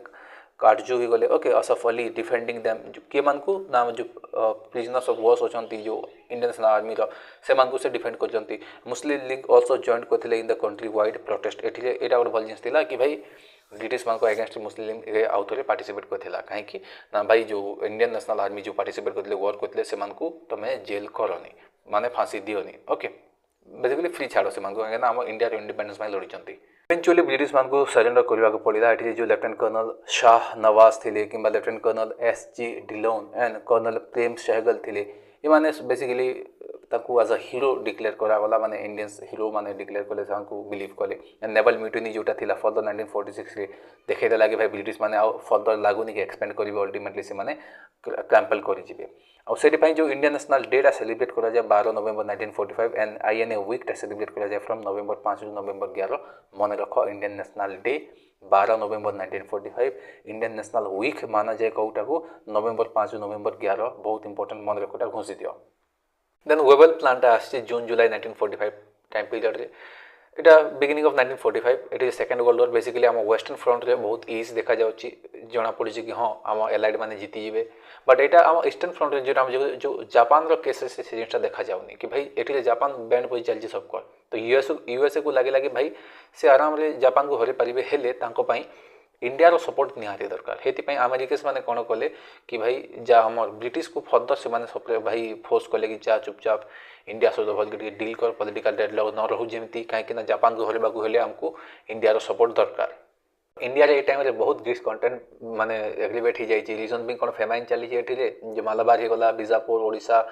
काटजू गले okay Asaf Ali defending them के मान को नाम जो प्रिजनर्स ऑफ वॉर्स अछन्ती जो इंडियन नेशनल आर्मी रो से मान को से डिफेंड करजंती। मुस्लिम लीग आल्सो जॉइन करथिले in the country wide protest एठी एटा गोटे भल जिनिस थिला कि भाई ब्रिटिश मान को अगेंस्ट मुस्लिम रे आउथरे पार्टिसिपेट करथिला काहे कि ना भाई जो इंडियन नेशनल आर्मी जो पार्टिसिपेट करथिले वॉर करथिले से मान को तमे जेल करनी माने फांसी दियोनी। ओके बेसिकली फ्री छाड़ो से मान को ना हम इंडिया रो इंडिपेंडेंस में लड़िचंती। इवेंचुअली ब्रिटिश मान को सरेंडर करबा को पड़िला। एठी जो लेफ्टिनेंट कर्नल शाह नवाज थिले किंबा lieutenant colonel SG. Dhillon and colonel Prem Sahgal थिले ए माने बेसिकली ताकू एज अ हीरो डिक्लेयर करागला माने इंडियंस हीरो माने डिक्लेयर कले सानकू बिलीव कले। एंड नेवल म्यूटिनी जोटा थिला फर्दर 1946 रे देखे देला कि भाई ब्रिटिश माने आ फर्दर लागुनी कि एक्सपेंड करिवे अल्टीमेटली से माने क्रैम्पल करि जिवे। आ सेठी पई जो इंडियन नेशनल डे रा सेलिब्रेट करा जाय 12 नवंबर 1945 एंड आईएनए वीक रा सेलिब्रेट करा जाय फ्रॉम नवंबर 5 टू नवंबर 11 मन रखो इंडियन नेशनल डे 12 नवंबर 1945 इंडियन नेशनल वीक माना जाए कौटा को नवंबर 5 टू नवंबर 11 बहुत इंपोर्टेंट मन रखोटा घोषि दियो। देन वेबल प्लांटा आसी जून जुलाई 1945 टाइम पीरियड रे एटा beginning of 1945 it is second world war. Basically हम वेस्टर्न फ्रंट रे बहुत इज देखा जाउची जना पड़ी कि हां हम एलाइड माने जीती जिवे बट एटा हम ईस्टर्न फ्रंट रे जेटा हम जो जापान रो केसेस से जिनिसटा देखा जाउनी कि भाई एठी जापान बैंड पई चलची सब कर तो यूएसए को लागे लागे भाई से आराम रे जापान को हरे परिबे हेले तांको पई इंडिया रो सपोर्ट निहाती दरकार। हेति पई अमेरिकास माने कोन कले कि भाई जा हमर ब्रिटिश को फर्दर से माने सप्रे भाई फोर्स कले कि जा चुपचाप इंडिया सो भल के डील कर पॉलिटिकल डेडलॉक न रहू जेमती काहे कि ना जापान को हरेबा को हेले हमको इंडिया रो सपोर्ट दरकार। इंडिया रे ए टाइम रे बहुत डिसकंटेंट माने एग्रीवेट ही जाई छी रीजन भी कोन फेमाइन चली छी एठी रे जे मालाबार हे गला बीजापुर ओडिशा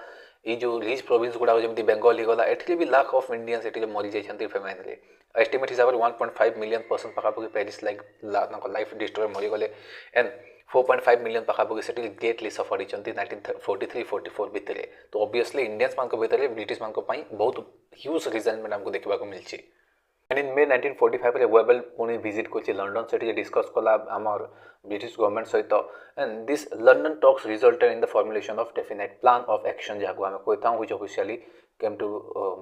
ई जो रिच प्रोविंस गुडा जेमती बेंगल ही गला एठी भी लाख ऑफ इंडियंस एठी मरि जाई छंती फेमाइन रे एस्टिमेट हिसाब रे 1.5 मिलियन पर्सन पाखापाखि पेरिस लाइक लाइफ डिस्ट्रॉय मरि गले एंड 4.5 मिलियन पाखापाखि सेठी ग्रेटली सफर हिचंती 1943-44 भितरे। तो ऑब्वियसली इंडियंस मान को भितरे ब्रिटिश मान को पई बहुत ह्यूज रिजल्टमेंट हमको देखबा को मिलची। एंड इन मे 1945 रे वेबल पुणी विजिट कोची लंडन सेठी डिस्कस कला हमर ब्रिटिश गवर्नमेंट सहित and this London talks resulted in the formulation of definite plan of action जाको हम कोइता which officially came to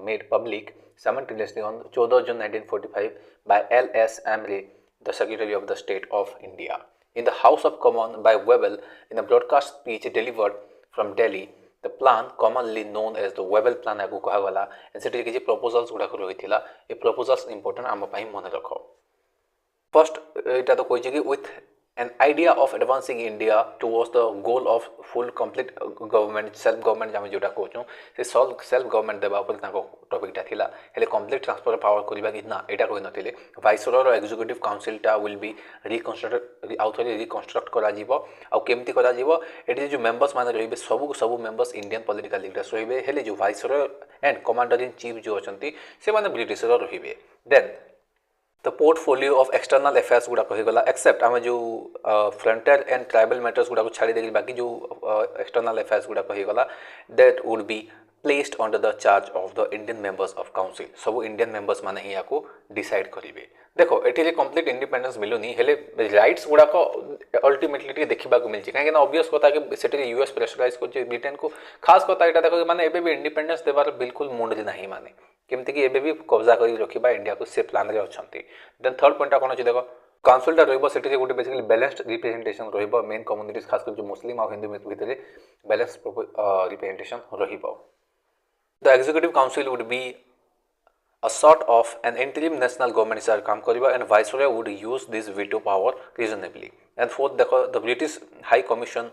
made public simultaneously on 14 June 1945 by L.S. Amri, the Secretary of the State of India, in the House of Commons by Webel in a broadcast speech delivered from Delhi. The plan, commonly known as the Webel Plan, आगु कहा गला and सेठी किछि proposals गुडा को रहिथिला ए proposals important आम पई मन रखो। First एटा तो कोइ कि with an idea of advancing India towards the goal of full complete government self government जामे जोटा कोचो से self government देबा पर ताको टॉपिक ता थिला हेले कंप्लीट ट्रांसफर पावर करबा कि ना एटा कोइ नथिले वाइसरॉय रो एग्जीक्यूटिव काउंसिल ता विल बी रिकंस्ट्रक्ट करा जीवो आ केमती करा जीवो एटी जो मेंबर्स माने रहिबे सब मेंबर्स इंडियन पॉलिटिकल लीडर्स रहिबे हेले जो viceroy and commander in chief जो अछंती से माने ब्रिटिश रो रहिबे। Then the portfolio of external affairs गुडा कहि गला एक्सेप्ट हम जो फ्रंटियर एंड ट्राइबल मैटर्स गुडा को छाड़ी देली बाकी जो एक्सटर्नल अफेयर्स गुडा कहि गला that would be placed under the charge of the Indian members of council. सब इंडियन मेंबर्स माने ही याको डिसाइड करिवे। देखो एठी कंप्लीट इंडिपेंडेंस मिलुनी हेले राइट्स गुडा को अल्टीमेटली देखिबा को मिलची काहे ना ऑब्वियस कथा कि सेठी यूएस प्रेशराइज करछि ब्रिटेन को खास कथा एटा देखो माने एबे भी इंडिपेंडेंस देबार बिल्कुल मुंड नाही माने केमति कि एबे भी कब्जा करी रखिबा इंडिया को से प्लान रे अछंती। देन थर्ड पॉइंट कोन अछि देखो काउंसिल ता रहबो सेठी गोटे बेसिकली बैलेंस्ड रिप्रेजेंटेशन रहबो मेन कम्युनिटीज खास कर जो मुस्लिम और हिंदू भितरे बैलेंस रिप्रेजेंटेशन रहबो। The executive council would be a sort of an interim national government sir काम करिबा and viceroy would use this veto power reasonably. And fourth the British High Commission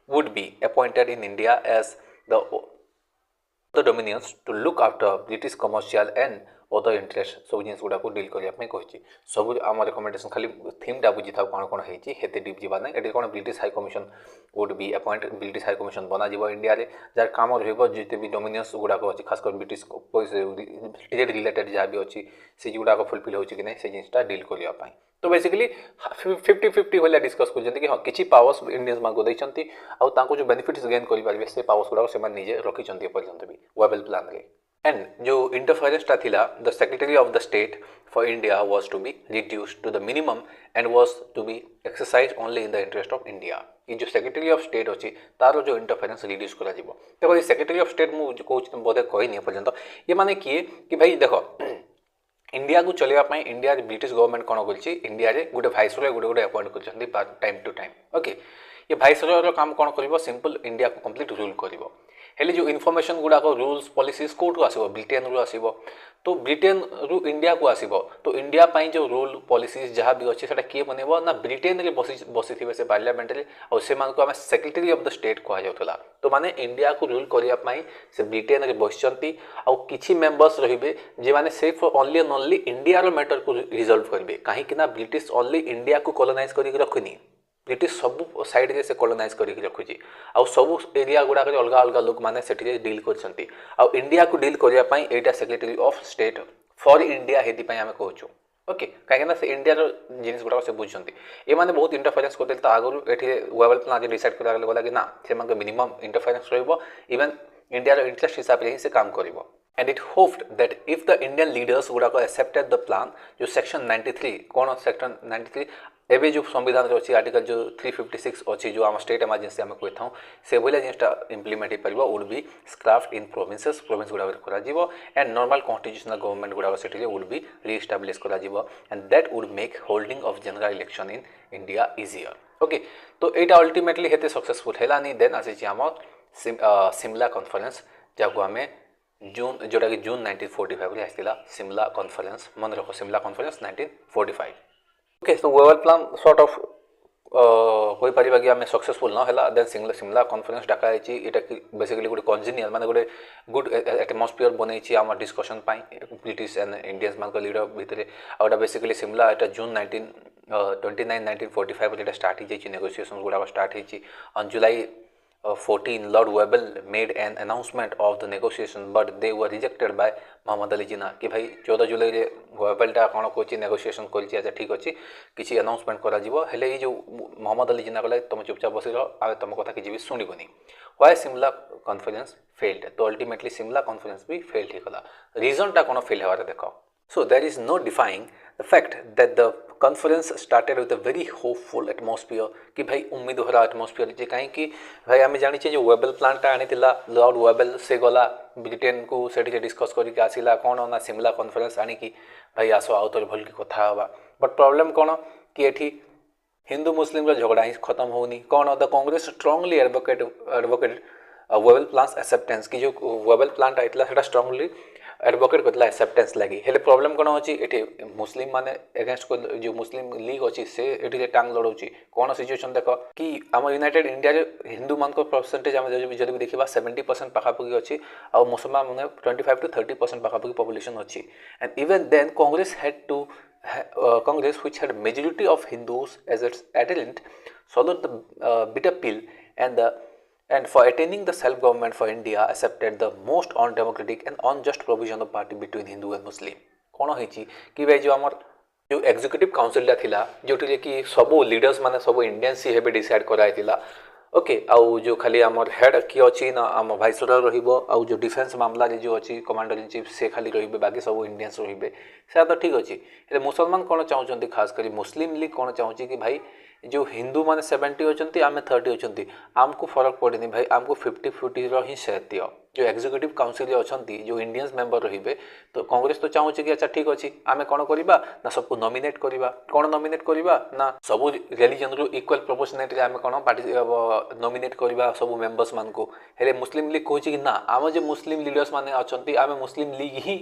would be appointed in India as the dominions to look after British commercial and other interest सब जिन गुड़ा deal करने कही सब आम recommendation खाली थीमटा बुझी था कौन कौन होते डीप जावा ना ये कौन British high commission would be appoint British high commission बना इंडिया रे जार काम रहित भी डोमिनियंस गुड़ाक अच्छी खासकर ब्रिटिश ट्रेड रिलेटेड जहाँ भी अच्छी से गुड़ाक फुलफिल हो कि नहीं से जिनटा डील करने तो बेसिकली 50-50 भाया डिस्कस कर हाँ किसी पावर्स इंडियंस मान को देती आउ जो बेनिफिट्स गेन करेंगे से पावर्स गुड़ाक से निजे रखिंट पर्यंत भी वेबल प्लान रे एंड जो इंटरफेरेंसटा थिला the secretary of the state for India was to be reduced to the minimum and was to be exercise only in the interest of India ये जो सेक्रेटरी ऑफ स्टेट अच्छी तार जो इंटरफेरेंस रिड्यूस कर देखो ये सेक्रेटरी ऑफ स्टेट मुझे कहूँ बोधे कहनी पर्यंत ये माने किए कि भाई देखो इंडिया को चलवाई इंडिया ब्रिटिश गवर्नमेंट कौन कर इंडिया रे गोटे भाइसरय गोटे गोटे अपॉइंट कर टाइम टू टाइम ओके ये भाइसरयर काम कौन कर सिंपल इंडिया को कंप्लीट रूल कर हेले जो इनफॉरमेशन गुड़ाक रूल्स पॉलिसीज कौटू आसो ब्रिटेन रु आसो तो ब्रिटेन रु इंडिया को आसो तो इंडिया जो रूल पॉलिसीज जहाँ भी अच्छे से किए बनइब ना ब्रिटेन रे बसी थे से पार्लियामेंट रे और से आम सेक्रेटरी ऑफ द स्टेट कहुला तो माने इंडिया को रूल करने से ब्रिटेन रे बसचंती आउ किछि मेंबर्स रहिबे जे माने सिर्फ ओनली एंड ओनली इंडिया रो मैटर को रिजॉल्व करेंगे कहीं ना ब्रिटिश ओनली इंडिया को कॉलोनाइज करके रखनी ब्रिटिश सब साइड से कॉलोनाइज करके रखुची आउ सब एरिया गुड़ाक अलग अलग लोक मैंने से डील कर इंडिया को डील करने यहाँ secretary of state for India ये आम कहूँ ओके कहीं से इंडिया जिन गुड़ाक से बुझुंट ये मैंने बहुत इंटरफेरेंस करते आगुरी ये वेबल प्लान डिसाइड करा कि ना से मिनिमम इंटरफेरेंस रवन इंडिया इंटरेस्ट हिसाब से ही से काम कर and it hoped that if the Indian leaders would have accepted the plan जो section 93 कौन section 93 एवं जो संविधान अच्छी आर्टिकल जो 356 अच्छी जो आम स्टेट इमरजेंसी आम कहता हूँ से भाया जिनटा इम्प्लीमेंट हो would be scrapped in provinces province गुड़ा एंड नॉर्मल कॉन्स्टिट्यूशनल गवर्नमेंट गुड़ा से would be reestablish and that would make holding of general election in India easier okay तो यहाँ अल्टीमेटली हेते सक्सेसफुल है देन आसी आम सिमला कॉन्फ्रेंस जहाँ आम जून जोटा कि जून 1945 रे आसला सिमला कॉन्फ्रेंस मन रख सिमला कॉन्फ्रेंस 1945 ओके तो वेबल प्लान सॉर्ट ऑफ कोई पारिबा कि आमे सक्सेसफुल न हला देन सिमला कॉन्फ्रेंस डाका आइची एटा बेसिकली गोटे कॉन्जिनियल माने गोटे गुड एटमॉस्फियर बनैछि आम discussion pi British and Indians मान को लीडर भितरे आउटा बेसिकली सिमला एटा जून 1945 रे स्टार्ट हो जाइछि नेगोशिएशन गुडा स्टार्ट होइछि on July 14 Lord Webel made an announcement of the negotiation but they were rejected by Mohammad Ali Jinnah कि भाई 14 जुलाई रे वेबलटा कौन कौन नेगोशिएशन कर अच्छा ठीक अच्छे किसी अनाउंसमेंट करा हेले जो मोहम्मद अली जिना कहला तुम चुपचाप बस रह तुम कथा किसी भी शुणबनी व्हाई सिमला कॉन्फ्रेंस फेल्ड तो अल्टीमेटली सिमला कॉन्फ्रेंस भी फेल्ड होगा रीजनटा कौन फेल होवार देख so there is no defying the fact that the conference started with a very hopeful atmosphere कि भाई उम्मीद भरा atmosphere जे कहीं भाई आम जानी जो वेबल प्लानटा आनी लॉर्ड वेबल से गला ब्रिटेन को से डिस्कस करके आसला कौन ना सिमला कॉन्फ्रेंस आनी कि भाई आस आउ तो भल की कथा हवा बट प्रॉब्लम कौन कि एठी हिंदू मुस्लिम झगड़ा ही खत्म होनी कौन the Congress strongly advocate Wavell plans acceptance कि जो वेबल प्लानटा आइतला सेटा स्ट्रांगली एडवोकेट करता एक्सेप्टेंस लगी हेले प्रॉब्लम कौन अच्छी ये मुस्लिम माने एगेंस्ट जो मुस्लिम लीग अच्छी से ये टांग लड़ाऊँगी कौन सिचुएशन देख कि आम यूनाइटेड इंडिया हिंदू मान परसेंटेज आम जब भी देखा 70% पाखापाखि अच्छी और मुसलमान मैंने 25 to 30% पाखापाखि पॉपुलेशन अच्छी and even then Congress had to Congress which had majority of Hindus as its adherent swallowed the bitter pill and for attaining the self-government for India accepted the most undemocratic and unjust provision of party between Hindu and Muslim. कौन होइछि कि भाई जो आमर जो executive council थिला जोटी कि सब leaders माने सब इंडियंस ही हेबे डिसाइड कराइतिला ओके आउ जो खाली आमर हेड किए अच्छी ना आम भाइसरय रहिबो आउ जो डिफेंस मामला जो अच्छी कमांडर इन चीफ से खाली रहिबे बाकी सब इंडियंस रहिबे से तो ठीक अच्छी हेले मुसलमान कौन चाहूँगी खास कर मुस्लिम लीग कौन चाहूँगी कि भाई जो हिंदू माने 70 होचंती आमे 30 होचंती आमको फरक पड़ेनी भाई आमको 50-50 रो ही सेट दियो जो एग्जीक्यूटिव काउंसिल अछंती जो इंडियंस मेंबर रहिबे तो कांग्रेस तो चाहूची कि अच्छा ठीक अछि आमे कोन करिबा ना सबको नॉमिनेट करिबा कोन नॉमिनेट करिबा ना सब रिलीजन रो इक्वल प्रोपोर्शनेट रे आमे कोन पार्टी नॉमिनेट करिबा सब मेंबर्स मान को हेले मुस्लिम लीग कहूची कि ना आम जो मुस्लिम लीडर्स माने अछंती आमे मुस्लिम लीग ही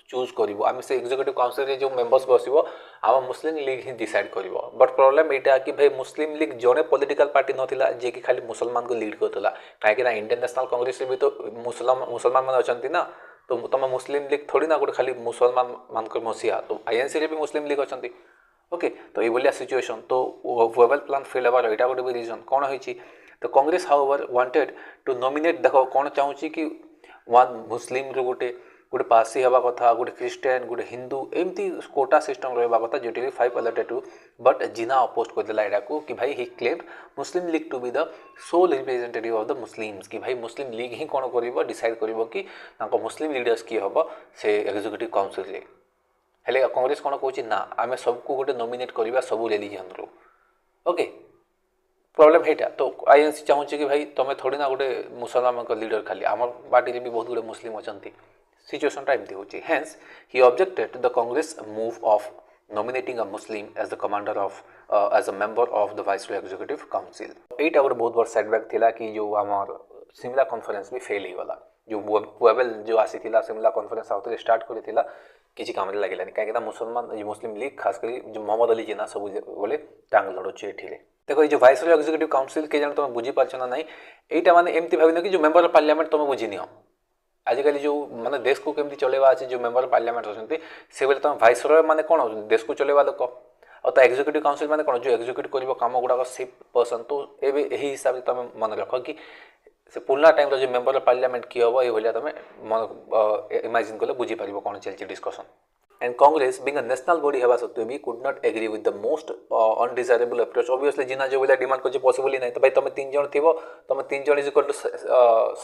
चूज करिवो आमे से एग्जीक्यूटिव काउंसिल रे जो मेंबर्स बसिवो आम मुस्लिम लीग ही डिसाइड करिवो बट प्रॉब्लम एटा कि भाई मुस्लिम लीग जने पॉलिटिकल पार्टी नथिला जे कि खाली मुसलमान को लीड करतला काहे कि ना इंडियन नेशनल कांग्रेस भी तो मुसलमान मान अछंती ना तो तुम मुस्लिम लीग थोड़ी ना गोटे खाली मुसलमान मान मसीहा तो आईएनसी रे भी मुस्लिम लीग अच्छा ओके तो ये सिचुएशन तो वेबल प्लान फेल होवार यहाँ गोटे भी रिजन कौन होती तो Congress however wanted to nominate देख कौन चाहूँगी कि वन मुस्लिम रो गोटे गोटे पार्सी हवा कथा गोटे क्रिश्चियन गोटे हिंदू एमती कोटा सिस्टम रहा कथा जोटी 5 allotted to but Jinnah oppose करदेला यहाँ को कि भाई he claim Muslim League to be the sole representative of the Muslims कि भाई मुस्लिम लीग ही कौन कर डिसाइड कर कि मुस्लिम लीडर्स किए हम से एग्जीक्यूटिव काउंसिल रे हेले कांग्रेस कौन कौन ना आम सबको गोटे नॉमिनेट करवा सब रिलीजन रू ओके प्रॉब्लम हेटा तो आईएनसी चाहूँगी कि भाई तुम्हें थोड़ी ना गोटे मुसलमान लीडर खाली आम पार्टी भी बहुत गुड़े मुस्लिम अच्छा सिचुएशन एमती होची hence he objected the Congress move of nominating a Muslim as the commander of as a member of the viceroy executive council एटा गोटे बहुत बड़ सेटबैक थिला कि जो आमर सिमला कॉन्फ्रेंस भी फेल ही गला जो वेबल जो आसीथिला सिमला कॉन्फ्रेंस आउट स्टार्ट करथिला किसी काम लगे कहीं मुसलमान मुस्लिम लीग खासकर जो मोहम्मद अली जिना सब बोले टांग लड़ुचे एठिले देखो ये वाइसरॉय एग्जीक्यूटिव काउंसिल के जाने तुम बुझी पार्छ ना नहीं एटा माने एमती भाबिन कि जो मेंबर ऑफ पार्लियामेंट तुम बुझी नियो आजिकल जो माने देश को केमती चलेवा अच्छे जो मेंबर ऑफ पार्लियामेंट अच्छा से बोले तुम वाइसरॉय माने कौन देश को चलेवा लोक और तो एग्जीक्यूटिव काउंसिल माने कौन जो एग्जीक्यूट कर कम गुड़ाक से पर्सन तो ये हिसाब से तुम मन रख कि से पुराना टाइम जो मेंबर ऑफ पार्लियामेंट किए हम ये तुम मन इमेजिन कले बुझीपार कौन चलती discussion and Congress being a national body हवा सत्वे भी could not agree with the most undesirable approach obviously Jinnah जो बोला डिमांड कर पॉसिबल ही नहीं तो भाई तुम 3 जन थी तुम 3 जन इज इक्वल टू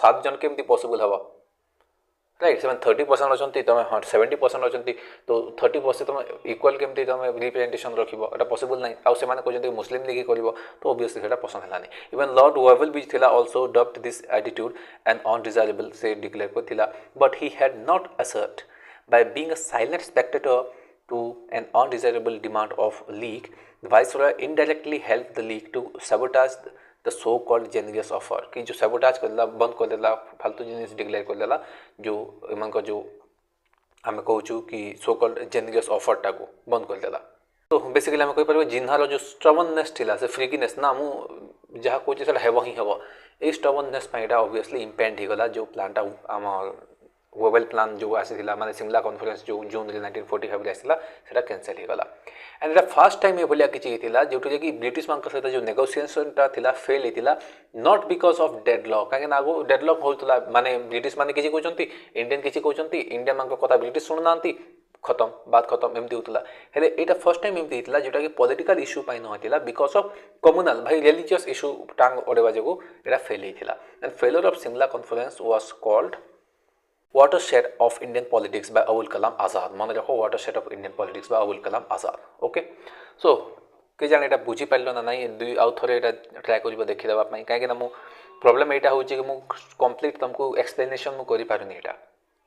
7 जन केमती पॉसिबल हवा राइट से 30% अच्छा तुम हाँ 70% अच्छा तो 30% तुम इक्वल केमती तुम रिप्रेजेंटेशन रखो ये पॉसिबल ना आउ से कहते मुस्लिम लीग कर तो ऑब्वियसली से पसंद है इवन लॉर्ड वेबल भी थिला also adopt this attitude and undesirable से डिक्लेयर करथिला but he had not assert by being a silent spectator to an undesirable demand of league the viceroy indirectly helped the league to sabotage the so called generous offer कि जो sabotage कर देला बंद कर देला फालतू जिनिस डिक्लेयर कर देला जो इमान का जो आम कहूँ कि सो कॉल्ड जेनरियस ऑफर टा को बंद कर देला तो बेसिकली आम कहीपर जिन्हार जो स्टबननेस थिला से फ्रिकीनेस ना मु जहाँ कहूँ से हेब ही हेब ये स्टबननेस ऑब्वियसली इम्पेंड हो गला जो प्लानटा आम वेबल प्लान जो आसीला माने सिमला कॉन्फ्रेंस जो जून 1945 आसीला सेटा कैंसिल हो गला एंड एटा फर्स्ट टाइम ये भलिया किछि हितिला जोटि कि ब्रिटिश मान सहित जो नेगोशिएशन टा थिला फेल हितिला नॉट बिकॉज ऑफ डेडलॉक काहे ना आगो डेडलॉक होतला माने ब्रिटिश माने किछि कहउचंती इंडियन किछि कहउचंती इंडिया मान कथा ब्रिटिश सुननांती खत्म बात खत्म एमती होतला हेले एटा फर्स्ट टाइम एमती हितिला जोटा कि पॉलिटिकल इश्यू पाइ न हितिला बिकॉज ऑफ कम्युनल भाई रिलीजियस इश्यू टांग ओडेबा जगो एटा फेल हितिला and failure of Simla conference was called watershed of Indian politics by Abul Kalam Azad मन रखो watershed of Indian politics by Abul Kalam Azad okay so के जाने एटा बुझी पाइलो ना नहीं दुई आउ थरे एटा ट्राई करबो देखि देबा पई काहे कि ना मु प्रॉब्लम एटा होची कि मु कंप्लीट तुमको एक्सप्लेनेशन मु करि पारुनी एटा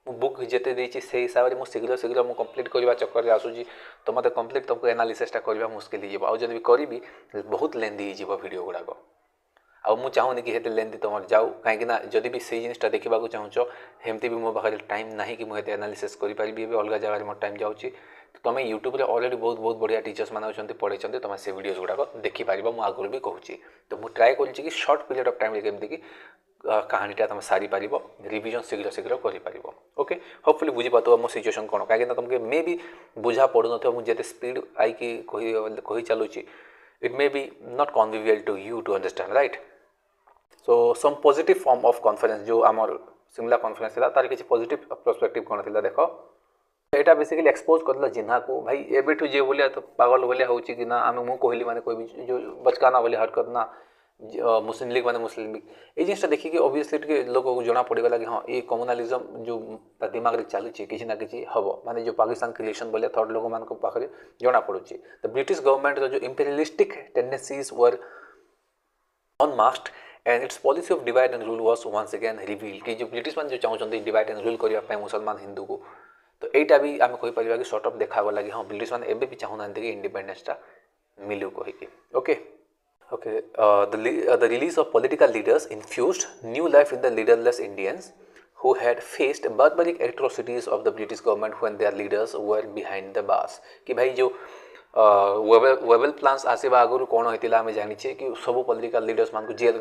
मु बुक जेते देछि से हिसाब रे मु शीघ्र शीघ्र मु कंप्लीट करबा चक्कर रे आसुजी तो मते कंप्लीट तुमको एनालिसिस टा करबा मुश्किल ही जेबो आ जदी भी करबी बहुत लेंदी ही जेबो वीडियो गुडा को आ मु चाहूनी कि हेते लेंदी तुम जाऊ कहीं जदि भी से जिनटा देखा चाहूच हेमती भी मो पाखे टाइम ना कि मुझे एनालिसिस करें अलग जगह मोर टाइम जाऊँगी तो तुम यूट्यूब रे ऑलरेडी बहुत बहुत बढ़िया टीचर्स मैंने अच्छा पढ़े तुम से वीडियोस गुड़ाक देखिपार मुझे आगुरी भी कहूँ तो मुझे ट्राए कर शॉर्ट पीरियड ऑफ टाइम केमती कि कहानीटा तुम सारी पार रिविजन शीघ्र शीघ्र कर ओके होपफुली बुझी पाथ मो सिचुएशन कौन कहीं तुमके मे भी बुझा पड़ू न मुझे स्पीड आई कही चलुची it may be not convivial to you to understand right so some positive form of conference जो आमर सिमला कॉन्फ्रेंस था तार किसी पॉजिटिव पर्सपेक्टिव कौन थी देख यहाँ बेसिकली एक्सपोज कर जिन्हा को भाई एबेठू जे बोलिया तो पागल भाया हो कि ना आम मु कहली माने कोई भी जो बचकाना बोली हरकत ना मुस्लिम लीग माने मुस्लिम लीग ये जिनटा देखिए ऑब्वियसली लोक को जना पड़ेगा कि हाँ ये कम्युनालिज्म जो दिमाग रे चलुची किसी ना किसी हम माने जो पाकिस्तान क्रिएशन बोलिया थर्ड लोक मान पाखे जना पड़ुची द ब्रिटिश गवर्नमेंट जो imperialistic tendencies were unmasked and its policy of divide and rule was once again reveal कि जो ब्रिटिश मान जो चाहते डिवाइड एंड रूल करने मुसलमान हिंदू को तो यहाँ भी आम कहीपर कि सर्ट अफ देखागला कि हाँ ब्रिटिश मैंने एबे भी चाहूना कि इंडिपेंडेंसटा मिलू कहीकि okay okay the release of political leaders infused new life in the leaderless Indians who had faced barbaric atrocities of the British government when their leaders were behind the bars कि भाई जो वेबल प्लान्स आसवा आगु कौन होता आम जाने कि सब पॉलिटिकल लीडर्स मान जेल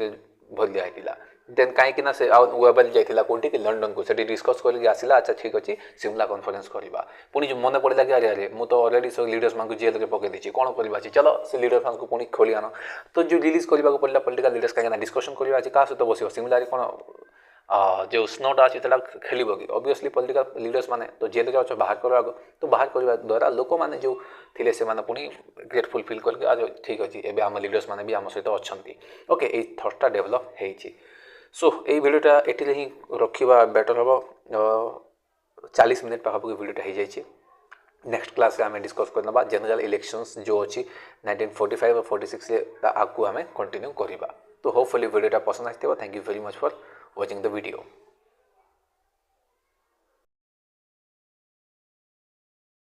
भर दिया देन कहीं ना से वेबल जाइला कौटी कि लंडन को सेठी डिस्कस करके आसिला अच्छा ठीक अच्छे सिमला कॉन्फ्रेंस करवा पुणी जो मन पड़ा कि अरे अरे मुझे तो अलरेडी सब लीडर्स मान जेल में पकई देती कौन करवा चलो से लीडर्स मान पुणी खोली आन तो जो रिलीज करने को पड़ा पॉलिटिकल लीडर्स कहीं डिस्कशन करवा क्या सहित बस सिमला कौन जो स्नोटा अच्छी खेल कि ऑब्वियसली पॉलिटिकल लीडर्स माने तो जेल अच्छे बाहर करवा तो बाहर करने द्वारा लोक मैंने जो थे से पुणी ग्रेटफुल फिल करके आज ठीक अच्छे एवं आम लीडर्स मैंने भी आम सहित अच्छा ओके ये थट्टा डेभलप होती सो ये भिडियोटा एटी ही रखा बेटर हम 40 मिनिट पाखापाखि भिडियोटा हो जाए नेक्स्ट क्लास आम डिस्कस करना जनरल इलेक्शंस जो अच्छी 1945 और 46 आगे आम कंटिन्यू करवा तो होपफुली भिडियोटा पसंद आसो thank you very much for watching the video.